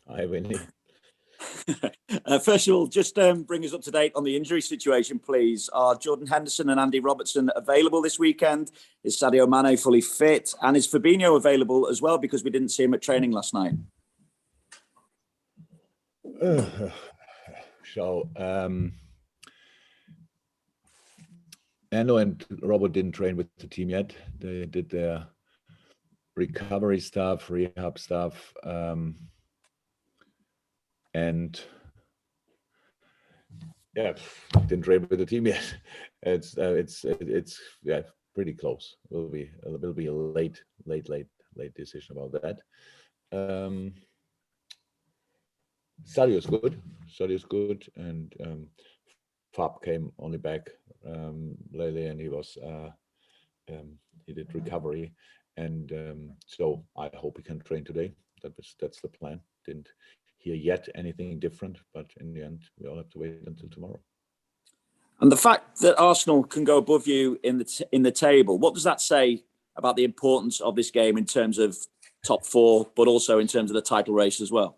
Hi, Winnie. First of all, just bring us up to date on the injury situation, please. Are Jordan Henderson and Andy Robertson available this weekend? Is Sadio Mane fully fit? And is Fabinho available as well? Because we didn't see him at training last night. Hendo and Robbo didn't train with the team yet. They did their recovery stuff, rehab stuff, and yeah, didn't train with the team yet. It's pretty close. It will be a late decision about that. Sadio's good, and Fab came only back lately, and he did recovery, and so I hope he can train today. That's the plan. Didn't hear yet anything different, but in the end, we all have to wait until tomorrow. And the fact that Arsenal can go above you in the table, what does that say about the importance of this game in terms of top four, but also in terms of the title race as well?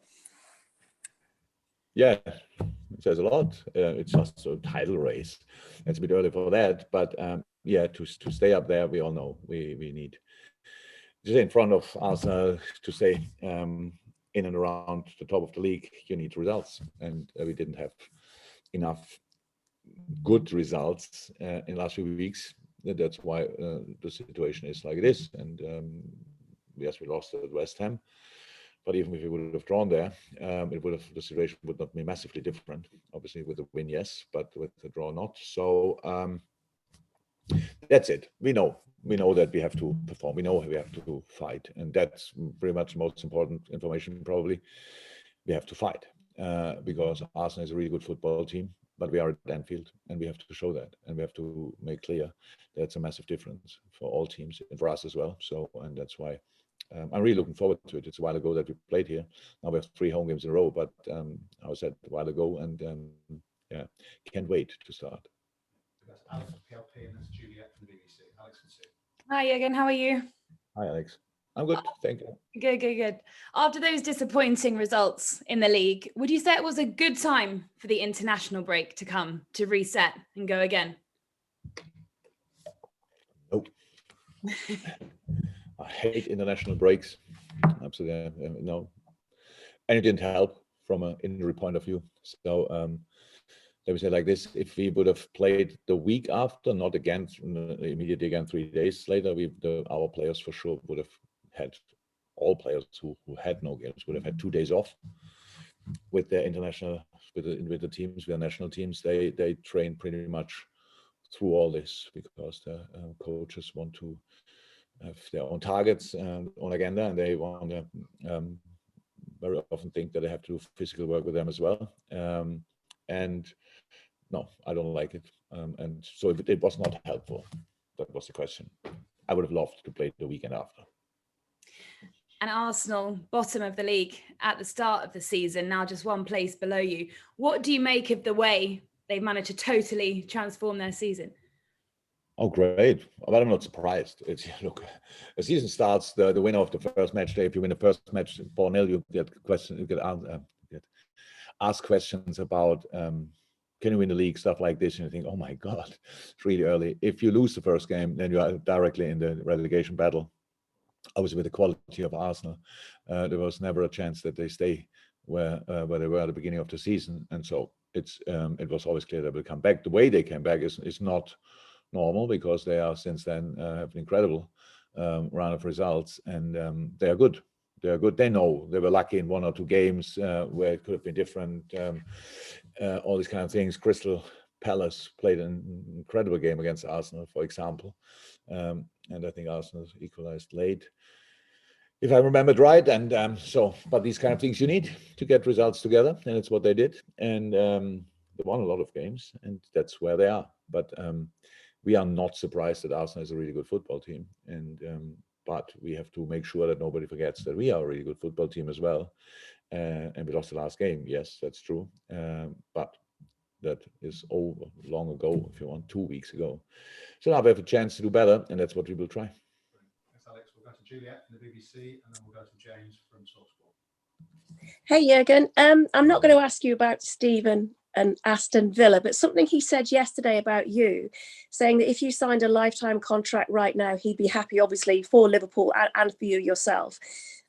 Yeah, it says a lot. It's just a title race. It's a bit early for that, but yeah, to stay up there, we all know we need to stay in front of Arsenal, to stay in and around the top of the league. You need results, and we didn't have enough good results in the last few weeks. That's why the situation is like it is. And yes, we lost at West Ham. But even if we would have drawn there, the situation would not be massively different. Obviously, with a win, yes, but with the draw, not. So that's it. We know that we have to perform. We know we have to fight, and that's pretty much the most important information. Probably, we have to fight because Arsenal is a really good football team, but we are at Anfield, and we have to show that, and we have to make clear that's a massive difference for all teams and for us as well. So, and that's why. I'm really looking forward to it. It's a while ago that we played here. Now we have 3 home games in a row, but I said a while ago, and yeah, can't wait to start. That's Alex from PLP, and that's Juliet from the BBC. Alex and Sue. Hi, Jurgen. How are you? Hi, Alex. I'm good, thank you. Good. After those disappointing results in the league, would you say it was a good time for the international break to come, to reset and go again? Nope. I hate international breaks. Absolutely, no. And it didn't help from an injury point of view. So let me say like this: if we would have played the week after, not again immediately again 3 days later, our players for sure would have had, all players who had no games would have had 2 days off with their international, with the teams, with their national teams. They train pretty much through all this because the coaches want to have their own targets, own agenda, and they want to very often think that they have to do physical work with them as well. And no, I don't like it. And so it was not helpful. That was the question. I would have loved to play the weekend after. And Arsenal, bottom of the league at the start of the season, now just one place below you. What do you make of the way they've managed to totally transform their season? Oh, great. But I'm not surprised. It's, look, the season starts, the winner of the first match day. If you win the first match 4-0, you get asked questions about can you win the league, stuff like this, and you think, oh my God, it's really early. If you lose the first game, then you are directly in the relegation battle. Obviously, with the quality of Arsenal, there was never a chance that they stay where they were at the beginning of the season, and so it was always clear they will come back. The way they came back is not normal because they are since then have an incredible run of results, and they are good. They are good. They know they were lucky in 1 or 2 games where it could have been different. All these kind of things. Crystal Palace played an incredible game against Arsenal, for example, and I think Arsenal equalized late, if I remembered right. And but these kind of things you need to get results together, and it's what they did. And they won a lot of games, and that's where they are. But we are not surprised that Arsenal is a really good football team, and but we have to make sure that nobody forgets that we are a really good football team as well. And we lost the last game, yes, that's true. But that is over long ago, if you want, 2 weeks ago. So now we have a chance to do better, and that's what we will try. Thanks, Alex. We'll go to Juliet from the BBC, and then we'll go to James from TalkSport. Hey, Jurgen. I'm not going to ask you about Steven and Aston Villa, but something he said yesterday about you, saying that if you signed a lifetime contract right now, he'd be happy, obviously, for Liverpool and for you yourself.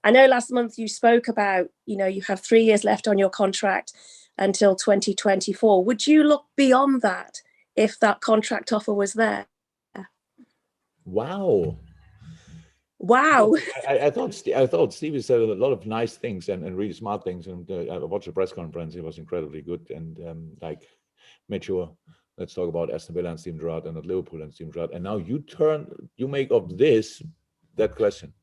I know last month you spoke about, you have 3 years left on your contract until 2024. Would you look beyond that if that contract offer was there? Wow. Wow. I thought Stevie said a lot of nice things and really smart things. And I watched the press conference. It was incredibly good and made sure. Let's talk about Aston Villa and Steven Gerard and not Liverpool and Steven Gerard. And now you make of this that question.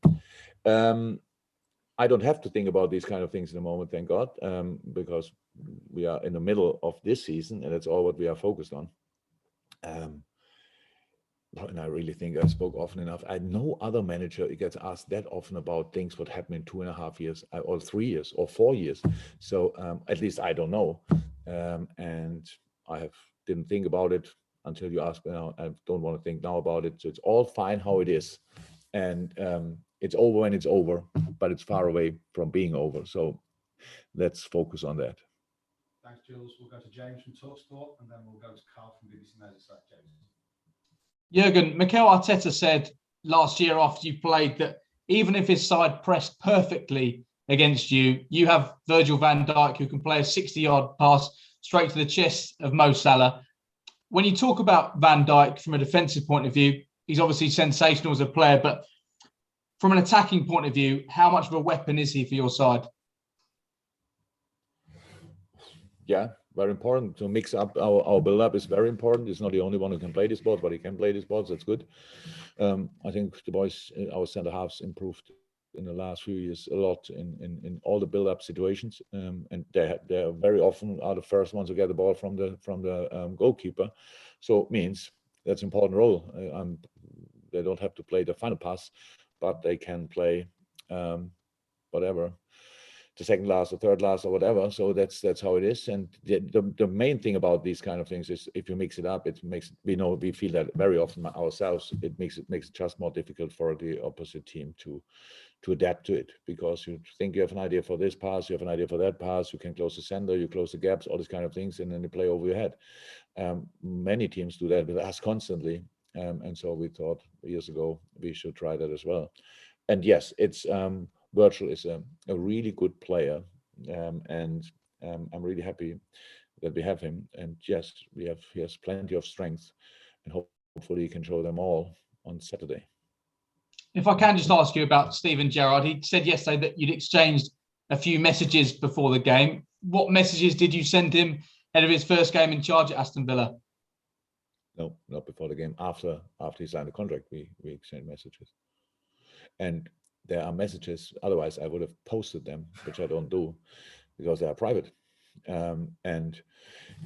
I don't have to think about these kind of things in the moment, thank God, because we are in the middle of this season and that's all what we are focused on. And I really think I spoke often enough. No other manager gets asked that often about things what happened in 2.5 years or 3 years or 4 years. So at least I don't know. And I didn't think about it until you asked me now. I don't want to think now about it. So it's all fine how it is. And it's over when it's over, but it's far away from being over. So let's focus on that. Thanks, Jules. We'll go to James from TalkSport and then we'll go to Carl from BBC Merseyside. James. Jurgen, Mikel Arteta said last year after you played that even if his side pressed perfectly against you, you have Virgil van Dijk who can play a 60-yard pass straight to the chest of Mo Salah. When you talk about Van Dijk from a defensive point of view, he's obviously sensational as a player, but from an attacking point of view, how much of a weapon is he for your side? Yeah, very important to mix up our build-up is very important. He's not the only one who can play this sport, but he can play this sport. That's good. I think the boys, our centre halves, improved in the last few years a lot in all the build-up situations, and they very often are the first ones to get the ball from the goalkeeper. So it means that's an important role. They don't have to play the final pass, but they can play whatever. The second last or third last or whatever. So that's how it is. And the main thing about these kind of things is if you mix it up, it makes we feel that very often ourselves. It makes it just more difficult for the opposite team to adapt to it, because you think you have an idea for this pass, you have an idea for that pass, you can close the center, you close the gaps, all these kind of things, and then you play over your head. Many teams do that with us constantly, and so we thought years ago we should try that as well. And yes, it's Virgil is a really good player, and I'm really happy that we have him. And yes, he has plenty of strength, and hopefully he can show them all on Saturday. If I can just ask you about Steven Gerard, he said yesterday that you'd exchanged a few messages before the game. What messages did you send him ahead of his first game in charge at Aston Villa? No, not before the game. After he signed the contract, we exchanged messages. And there are messages, otherwise I would have posted them, which I don't do because they are private. And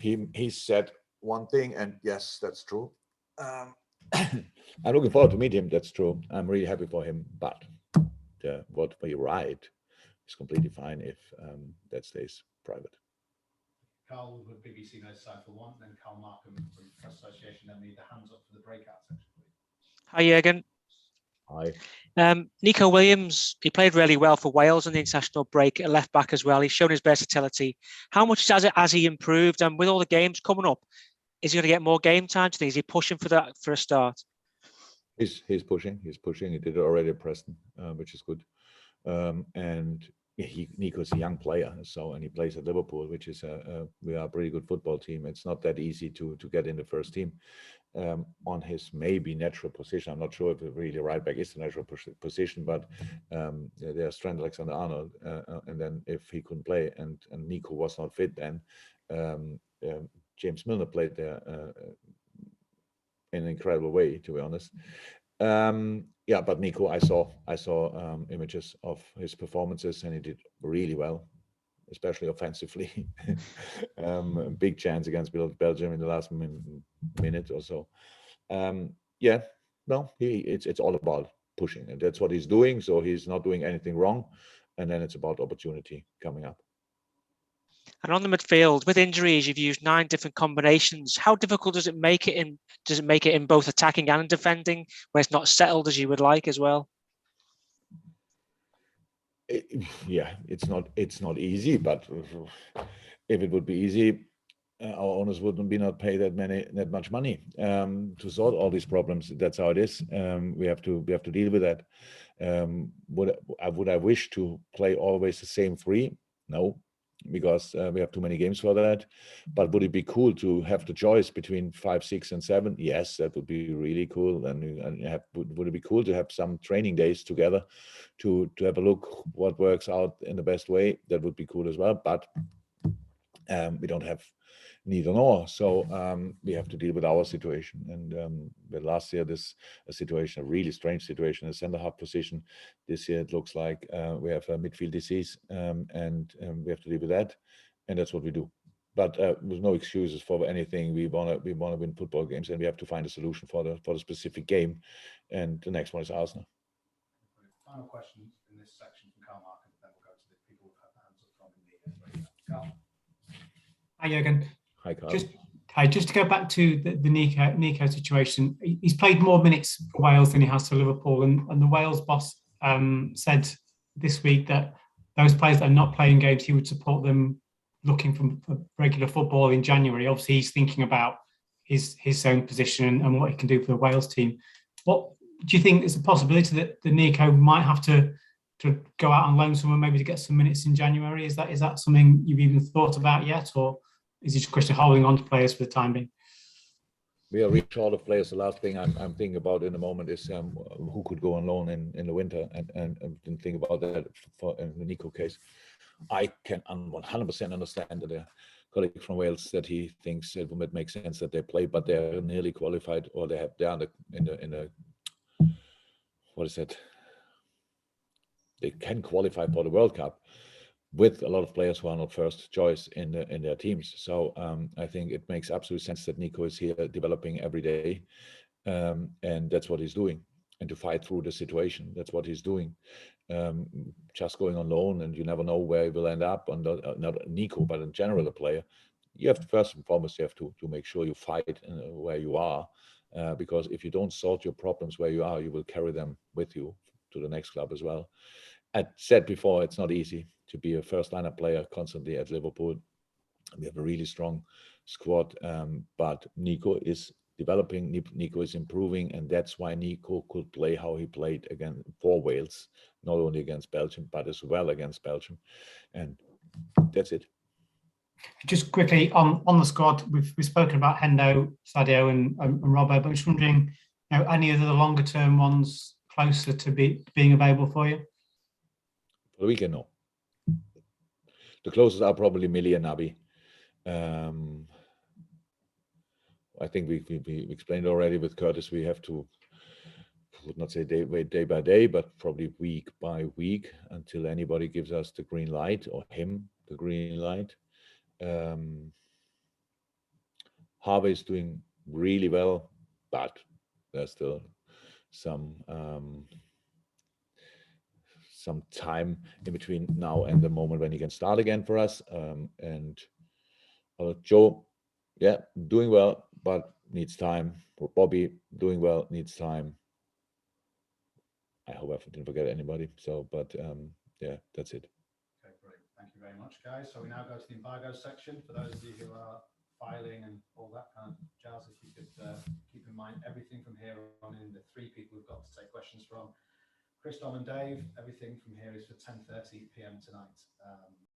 he said one thing, and yes, that's true. I'm looking forward to meet him. That's true. I'm really happy for him. But what we write is completely fine if that stays private. Carl with BBC Merseyside for one, then Carl Markham from Press Association. Then need the hands up for the breakout section, please. Hi, Jurgen. Hi. Neco Williams, he played really well for Wales on the international break at left back as well. He's shown his versatility. How much has he improved? And with all the games coming up, is he going to get more game time? Do you think? Is he pushing for a start? He's pushing. He did it already at Preston, which is good. And Nico's a young player, and he plays at Liverpool, which is we are a pretty good football team. It's not that easy to get in the first team on his maybe natural position. I'm not sure if really right back is the natural position, but there's Trent, Alexander-Arnold, and then if he couldn't play and Neco was not fit, then James Milner played there in an incredible way, to be honest. But Neco, I saw images of his performances, and he did really well, especially offensively. Big chance against Belgium in the last minute or so. It's all about pushing, and that's what he's doing. So he's not doing anything wrong, and then it's about opportunity coming up. And on the midfield, with injuries, you've used 9 different combinations. How difficult does it make it in? Does it make it in both attacking and defending, where it's not settled as you would like as well? Yeah, it's not easy, but if it would be easy, our owners wouldn't be not pay that much money to sort all these problems. That's how it is. We have to deal with that. Would I wish to play always the same three? No, because we have too many games for that. But would it be cool to have the choice between 5, 6, and 7? Yes, that would be really cool. And would it be cool to have some training days together to have a look what works out in the best way? That would be cool as well. But we don't have neither nor, so we have to deal with our situation. And last year, a situation, a really strange situation, a centre half position. This year, it looks like we have a midfield disease, and we have to deal with that, and that's what we do. But with no excuses for anything. We wanna win football games, and we have to find a solution for the specific game. And the next one is Arsenal. Final question in this section from Carl Mark, and then we'll go to the people who've had their hands up from in the Carl. Hi, Jurgen. Hi, Carl. Just to go back to the Neco situation, he's played more minutes for Wales than he has for Liverpool, and the Wales boss said this week that those players that are not playing games, he would support them looking for regular football in January. Obviously, he's thinking about his own position and what he can do for the Wales team. What do you think there's a possibility that the Neco might have to go out on loan somewhere, maybe to get some minutes in January? Is that something you've even thought about yet, or is it just a question of holding on to players for the time being? We are really short of players. The last thing I'm thinking about in the moment is who could go on loan in the winter, and didn't think about that for in the Neco case. I can 100% understand that a colleague from Wales that he thinks it would make sense that they play, but they're nearly qualified, or they're in the what is it? They can qualify for the World Cup with a lot of players who are not first choice in their teams. So I think it makes absolute sense that Neco is here developing every day, and that's what he's doing. And to fight through the situation, that's what he's doing. Just going on loan, and you never know where he will end up. On not Neco, but in general, a player, you have to, first and foremost, you have to make sure you fight where you are, because if you don't sort your problems where you are, you will carry them with you to the next club as well. I said before, it's not easy to be a first lineup player constantly at Liverpool. We have a really strong squad, but Neco is developing, Neco is improving, and that's why Neco could play how he played again for Wales, not only against Belgium, but as well against Belgium. And that's it. Just quickly on the squad, we've spoken about Hendo, Sadio, and Robbo, but I'm just wondering, any of the longer term ones closer to being available for you? For the weekend, no. The closest are probably Millie and Naby. I think we explained already with Curtis, we have to, I would not say day by day, but probably week by week until anybody gives us the green light, or him the green light. Harvey is doing really well, but there's still some time in between now and the moment when he can start again for us. And Joe, yeah, doing well, but needs time. Bobby, doing well, needs time. I hope I didn't forget anybody. So, but yeah, that's it. Okay, great. Thank you very much, guys. So we now go to the embargo section. For those of you who are filing and all that kind of jazz, if you could keep in mind everything from here on in, the 3 people who've got to take questions from, Chris, Dom and Dave, everything from here is for 10:30 p.m. tonight.